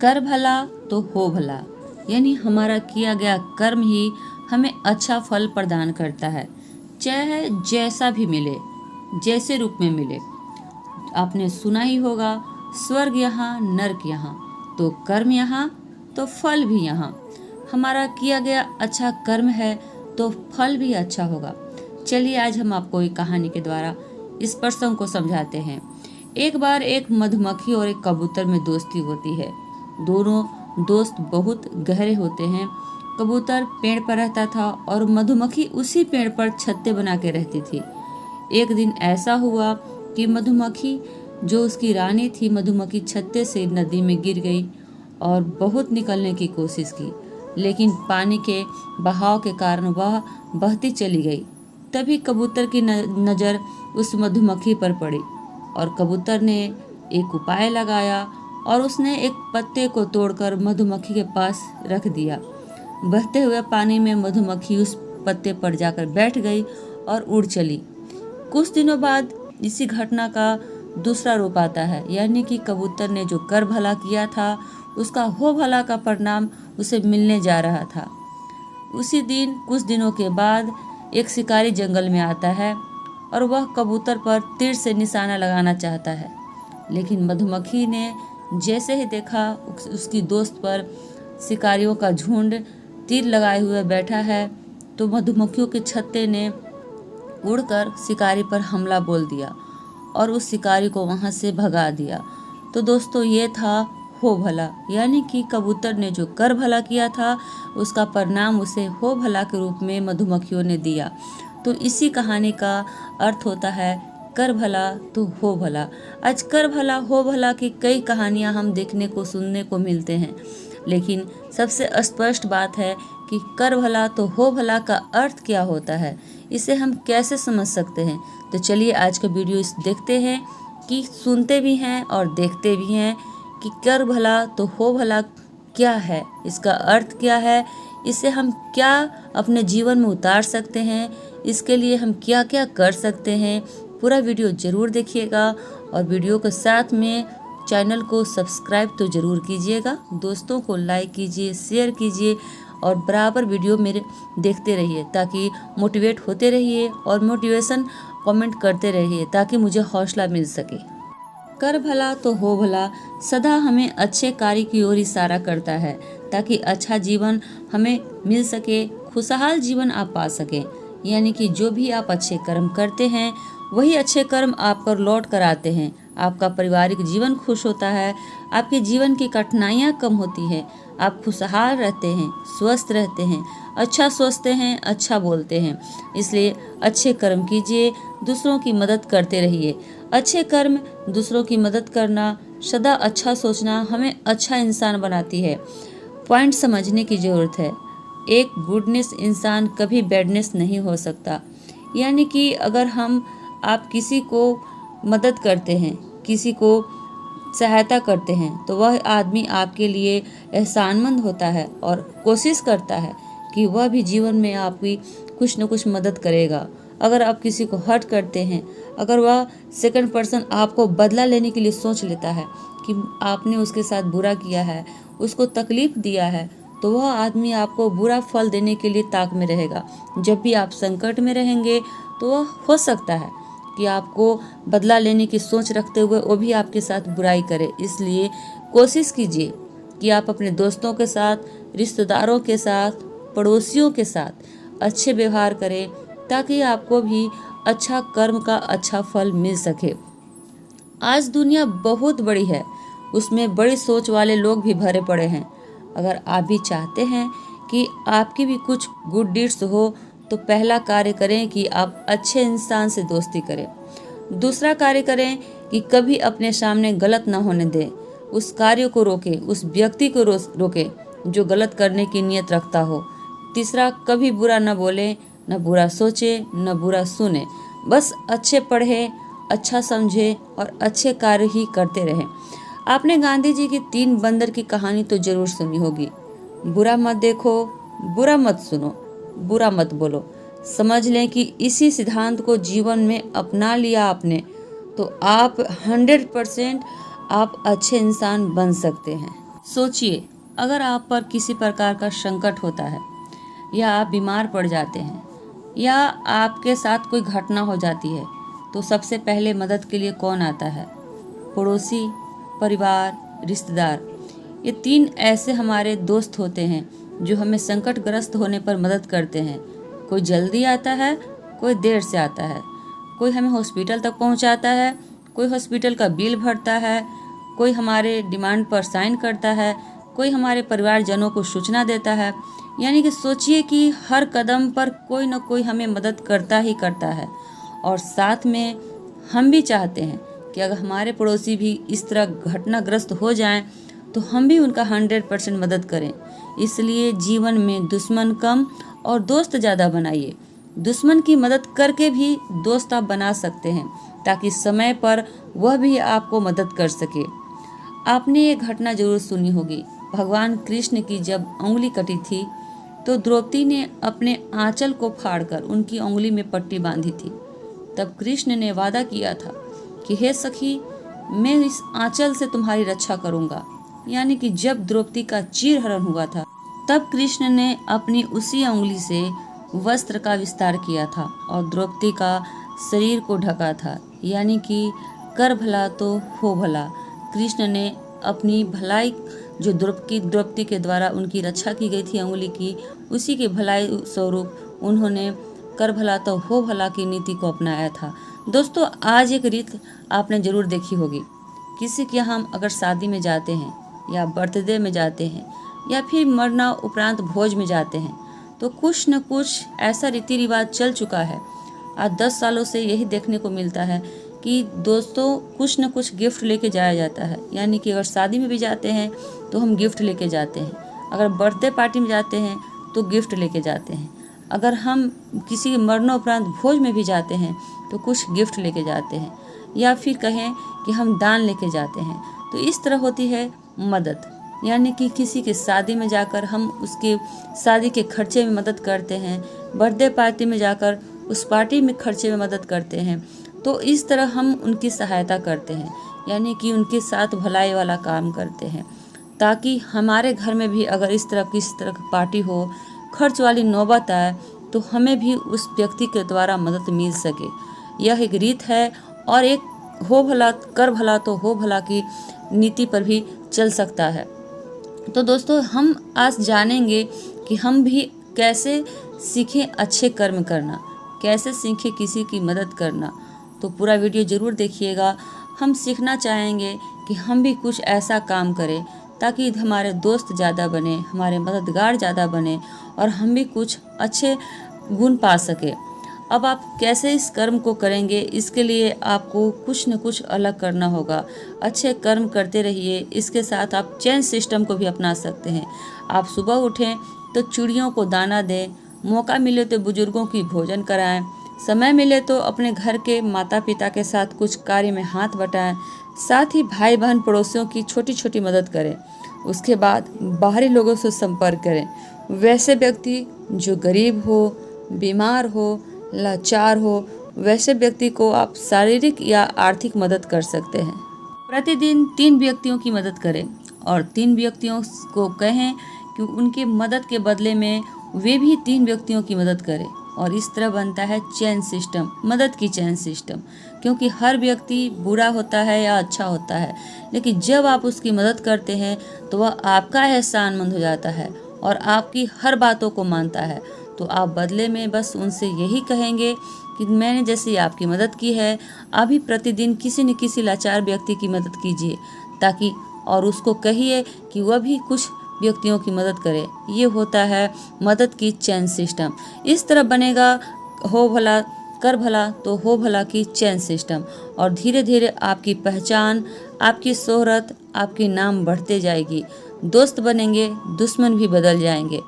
कर भला तो हो भला, यानी हमारा किया गया कर्म ही हमें अच्छा फल प्रदान करता है, चाहे जैसा भी मिले, जैसे रूप में मिले। आपने सुना ही होगा, स्वर्ग यहाँ नर्क यहाँ, तो कर्म यहाँ तो फल भी यहाँ। हमारा किया गया अच्छा कर्म है तो फल भी अच्छा होगा। चलिए आज हम आपको एक कहानी के द्वारा इस प्रसंग को समझाते हैं। एक बार एक मधुमक्खी और एक कबूतर में दोस्ती होती है। दोनों दोस्त बहुत गहरे होते हैं। कबूतर पेड़ पर रहता था और मधुमक्खी उसी पेड़ पर छत्ते बना के रहती थी। एक दिन ऐसा हुआ कि मधुमक्खी जो उसकी रानी थी, मधुमक्खी छत्ते से नदी में गिर गई और बहुत निकलने की कोशिश की, लेकिन पानी के बहाव के कारण वह बहती चली गई। तभी कबूतर की नज़र उस मधुमक्खी पर पड़ी और कबूतर ने एक उपाय लगाया और उसने एक पत्ते को तोड़कर मधुमक्खी के पास रख दिया। बहते हुए पानी में मधुमक्खी उस पत्ते पर जाकर बैठ गई और उड़ चली। कुछ दिनों बाद इसी घटना का दूसरा रूप आता है, यानी कि कबूतर ने जो कर भला किया था उसका हो भला का परिणाम उसे मिलने जा रहा था। उसी दिन कुछ दिनों के बाद एक शिकारी जंगल में आता है और वह कबूतर पर तीर से निशाना लगाना चाहता है, लेकिन मधुमक्खी ने जैसे ही देखा उसकी दोस्त पर शिकारियों का झुंड तीर लगाए हुए बैठा है, तो मधुमक्खियों के छत्ते ने उड़कर शिकारी पर हमला बोल दिया और उस शिकारी को वहां से भगा दिया। तो दोस्तों, ये था हो भला, यानी कि कबूतर ने जो कर भला किया था उसका परिणाम उसे हो भला के रूप में मधुमक्खियों ने दिया। तो इसी कहानी का अर्थ होता है कर भला तो हो भला। आज कर भला हो भला की कई कहानियां हम देखने को सुनने को मिलते हैं, लेकिन सबसे स्पष्ट बात है कि कर भला तो हो भला का अर्थ क्या होता है, इसे हम कैसे समझ सकते हैं। तो चलिए आज का वीडियो देखते हैं कि सुनते भी हैं और देखते भी हैं कि कर भला तो हो भला क्या है, इसका अर्थ क्या है, इसे हम क्या अपने जीवन में उतार सकते हैं, इसके लिए हम क्या क्या कर सकते हैं। पूरा वीडियो ज़रूर देखिएगा और वीडियो के साथ में चैनल को सब्सक्राइब तो ज़रूर कीजिएगा, दोस्तों को लाइक कीजिए, शेयर कीजिए और बराबर वीडियो मेरे देखते रहिए ताकि मोटिवेट होते रहिए और मोटिवेशन कमेंट करते रहिए ताकि मुझे हौसला मिल सके। कर भला तो हो भला सदा हमें अच्छे कार्य की ओर इशारा करता है ताकि अच्छा जीवन हमें मिल सके, खुशहाल जीवन आप पा सकें। यानी कि जो भी आप अच्छे कर्म करते हैं वही अच्छे कर्म आप पर लौट कर आते हैं। आपका पारिवारिक जीवन खुश होता है, आपके जीवन की कठिनाइयाँ कम होती हैं, आप खुशहाल रहते हैं, स्वस्थ रहते हैं, अच्छा सोचते हैं, अच्छा बोलते हैं। इसलिए अच्छे कर्म कीजिए, दूसरों की मदद करते रहिए। अच्छे कर्म, दूसरों की मदद करना, सदा अच्छा सोचना हमें अच्छा इंसान बनाती है। पॉइंट समझने की ज़रूरत है। एक गुडनेस इंसान कभी बैडनेस नहीं हो सकता। यानी कि अगर आप किसी को मदद करते हैं, किसी को सहायता करते हैं, तो वह आदमी आपके लिए एहसानमंद होता है और कोशिश करता है कि वह भी जीवन में आपकी कुछ न कुछ मदद करेगा। अगर आप किसी को हर्ट करते हैं, अगर वह सेकंड पर्सन आपको बदला लेने के लिए सोच लेता है कि आपने उसके साथ बुरा किया है, उसको तकलीफ दिया है, तो वह आदमी आपको बुरा फल देने के लिए ताक में रहेगा। जब भी आप संकट में रहेंगे तो वह हो सकता है कि आपको बदला लेने की सोच रखते हुए वो भी आपके साथ बुराई करे। इसलिए कोशिश कीजिए कि आप अपने दोस्तों के साथ, रिश्तेदारों के साथ, पड़ोसियों के साथ अच्छे व्यवहार करें ताकि आपको भी अच्छा कर्म का अच्छा फल मिल सके। आज दुनिया बहुत बड़ी है, उसमें बड़ी सोच वाले लोग भी भरे पड़े हैं। अगर आप भी चाहते हैं कि आपकी भी कुछ गुड डीड्स हो तो पहला कार्य करें कि आप अच्छे इंसान से दोस्ती करें। दूसरा कार्य करें कि कभी अपने सामने गलत न होने दें, उस कार्य को रोकें, उस व्यक्ति को रोकें जो गलत करने की नीयत रखता हो। तीसरा, कभी बुरा न बोलें, न बुरा सोचें, न बुरा सुने, बस अच्छे पढ़ें, अच्छा समझें और अच्छे कार्य ही करते रहें। आपने गांधी जी की 3 बंदर की कहानी तो जरूर सुनी होगी। बुरा मत देखो, बुरा मत सुनो, बुरा मत बोलो। समझ लें कि इसी सिद्धांत को जीवन में अपना लिया आपने तो आप 100% आप अच्छे इंसान बन सकते हैं। सोचिए, अगर आप पर किसी प्रकार का संकट होता है, या आप बीमार पड़ जाते हैं, या आपके साथ कोई घटना हो जाती है, तो सबसे पहले मदद के लिए कौन आता है? पड़ोसी, परिवार, रिश्तेदार। ये 3 ऐसे हमारे दोस्त होते हैं जो हमें संकटग्रस्त होने पर मदद करते हैं। कोई जल्दी आता है, कोई देर से आता है, कोई हमें हॉस्पिटल तक पहुंचाता है, कोई हॉस्पिटल का बिल भरता है, कोई हमारे डिमांड पर साइन करता है, कोई हमारे परिवारजनों को सूचना देता है। यानी कि सोचिए कि हर कदम पर कोई न कोई हमें मदद करता ही करता है। और साथ में हम भी चाहते हैं कि अगर हमारे पड़ोसी भी इस तरह घटनाग्रस्त हो जाएं तो हम भी उनका 100% मदद करें। इसलिए जीवन में दुश्मन कम और दोस्त ज़्यादा बनाइए। दुश्मन की मदद करके भी दोस्त आप बना सकते हैं, ताकि समय पर वह भी आपको मदद कर सके। आपने ये घटना जरूर सुनी होगी। भगवान कृष्ण की जब उंगली कटी थी तो द्रौपदी ने अपने आंचल को फाड़कर उनकी उंगली में पट्टी बांधी थी। तब कृष्ण ने वादा किया था कि हे सखी, मैं इस आंचल से तुम्हारी रक्षा करूंगा। यानी कि जब द्रौपदी का चीरहरण हुआ था, तब कृष्ण ने अपनी उसी उंगली से वस्त्र का विस्तार किया था और द्रौपदी का शरीर को ढका था। यानी कि कर भला तो हो भला। कृष्ण ने अपनी भलाई, जो द्रौपदी के द्वारा उनकी रक्षा की गई थी उंगली की, उसी के भलाई स्वरूप उन्होंने कर भला तो हो भला की नीति को अपनाया था। दोस्तों, आज एक रीत आपने जरूर देखी होगी। किसी के यहाँ हम अगर शादी में जाते हैं, या बर्थडे में जाते हैं, या फिर मरना उपरांत भोज में जाते हैं, तो कुछ न कुछ ऐसा रीति रिवाज चल चुका है। आज 10 सालों से यही देखने को मिलता है कि दोस्तों कुछ न कुछ गिफ्ट लेके जाया जाता है। यानी कि अगर शादी में भी जाते हैं तो हम गिफ्ट लेके जाते हैं, अगर बर्थडे पार्टी में जाते हैं तो गिफ्ट लेके जाते हैं, अगर हम किसी मरणोपरांत भोज में भी जाते हैं तो कुछ गिफ्ट लेके जाते हैं, या फिर कहें कि हम दान लेके जाते हैं। तो इस तरह होती है मदद। यानी कि किसी के शादी में जाकर हम उसके शादी के खर्चे में मदद करते हैं, बर्थडे पार्टी में जाकर उस पार्टी में खर्चे में मदद करते हैं। तो इस तरह हम उनकी सहायता करते हैं, यानी कि उनके साथ भलाई वाला काम करते हैं, ताकि हमारे घर में भी अगर इस तरह किसी तरह की पार्टी हो, खर्च वाली नौबत आए, तो हमें भी उस व्यक्ति के द्वारा मदद मिल सके। यह एक रीत है और एक हो भला कर भला तो हो भला की नीति पर भी चल सकता है। तो दोस्तों, हम आज जानेंगे कि हम भी कैसे सीखें अच्छे कर्म करना, कैसे सीखें किसी की मदद करना। तो पूरा वीडियो ज़रूर देखिएगा। हम सीखना चाहेंगे कि हम भी कुछ ऐसा काम करें ताकि हमारे दोस्त ज़्यादा बने, हमारे मददगार ज़्यादा बने और हम भी कुछ अच्छे गुण पा सके। अब आप कैसे इस कर्म को करेंगे, इसके लिए आपको कुछ न कुछ अलग करना होगा। अच्छे कर्म करते रहिए। इसके साथ आप चैन सिस्टम को भी अपना सकते हैं। आप सुबह उठें तो चिड़ियों को दाना दें, मौका मिले तो बुजुर्गों की भोजन कराएं, समय मिले तो अपने घर के माता पिता के साथ कुछ कार्य में हाथ बटाएं, साथ ही भाई बहन पड़ोसियों की छोटी छोटी मदद करें। उसके बाद बाहरी लोगों से संपर्क करें। वैसे व्यक्ति जो गरीब हो, बीमार हो, लाचार हो, वैसे व्यक्ति को आप शारीरिक या आर्थिक मदद कर सकते हैं। प्रतिदिन 3 व्यक्तियों की मदद करें और 3 व्यक्तियों को कहें कि उनके मदद के बदले में वे भी 3 व्यक्तियों की मदद करें। और इस तरह बनता है चैन सिस्टम, मदद की चैन सिस्टम। क्योंकि हर व्यक्ति बुरा होता है या अच्छा होता है, लेकिन जब आप उसकी मदद करते हैं तो वह आपका एहसानमंद हो जाता है और आपकी हर बातों को मानता है। तो आप बदले में बस उनसे यही कहेंगे कि मैंने जैसे आपकी मदद की है, आप भी प्रतिदिन किसी न किसी लाचार व्यक्ति की मदद कीजिए, ताकि और उसको कहिए कि वह भी कुछ व्यक्तियों की मदद करे। ये होता है मदद की चैन सिस्टम। इस तरह बनेगा हो भला कर भला तो हो भला की चैन सिस्टम। और धीरे धीरे आपकी पहचान, आपकी शोहरत, आपकी नाम बढ़ते जाएगी। दोस्त बनेंगे, दुश्मन भी बदल जाएंगे।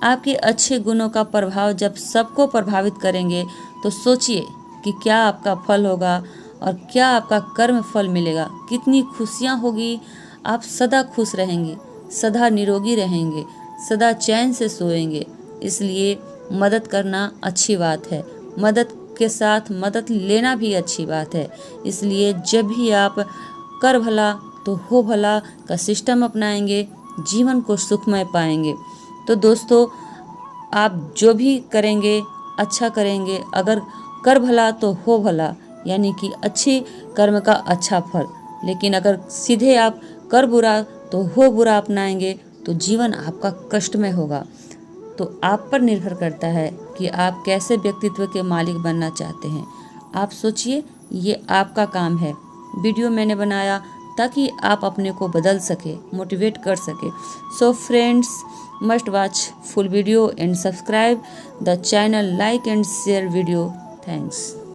आपके अच्छे गुणों का प्रभाव जब सबको प्रभावित करेंगे तो सोचिए कि क्या आपका फल होगा और क्या आपका कर्म फल मिलेगा। कितनी खुशियाँ होगी। आप सदा खुश रहेंगे, सदा निरोगी रहेंगे, सदा चैन से सोएंगे। इसलिए मदद करना अच्छी बात है, मदद के साथ मदद लेना भी अच्छी बात है। इसलिए जब भी आप कर भला तो हो भला का सिस्टम अपनाएंगे जीवन को सुखमय पाएंगे। तो दोस्तों, आप जो भी करेंगे अच्छा करेंगे, अगर कर भला तो हो भला, यानी कि अच्छे कर्म का अच्छा फल। लेकिन अगर सीधे आप कर बुरा तो हो बुरा अपनाएंगे तो जीवन आपका कष्टमय होगा। तो आप पर निर्भर करता है कि आप कैसे व्यक्तित्व के मालिक बनना चाहते हैं। आप सोचिए, ये आपका काम है। वीडियो मैंने बनाया ताकि आप अपने को बदल सके, मोटिवेट कर सके। So friends, must watch full video and subscribe the channel, like and share video. Thanks.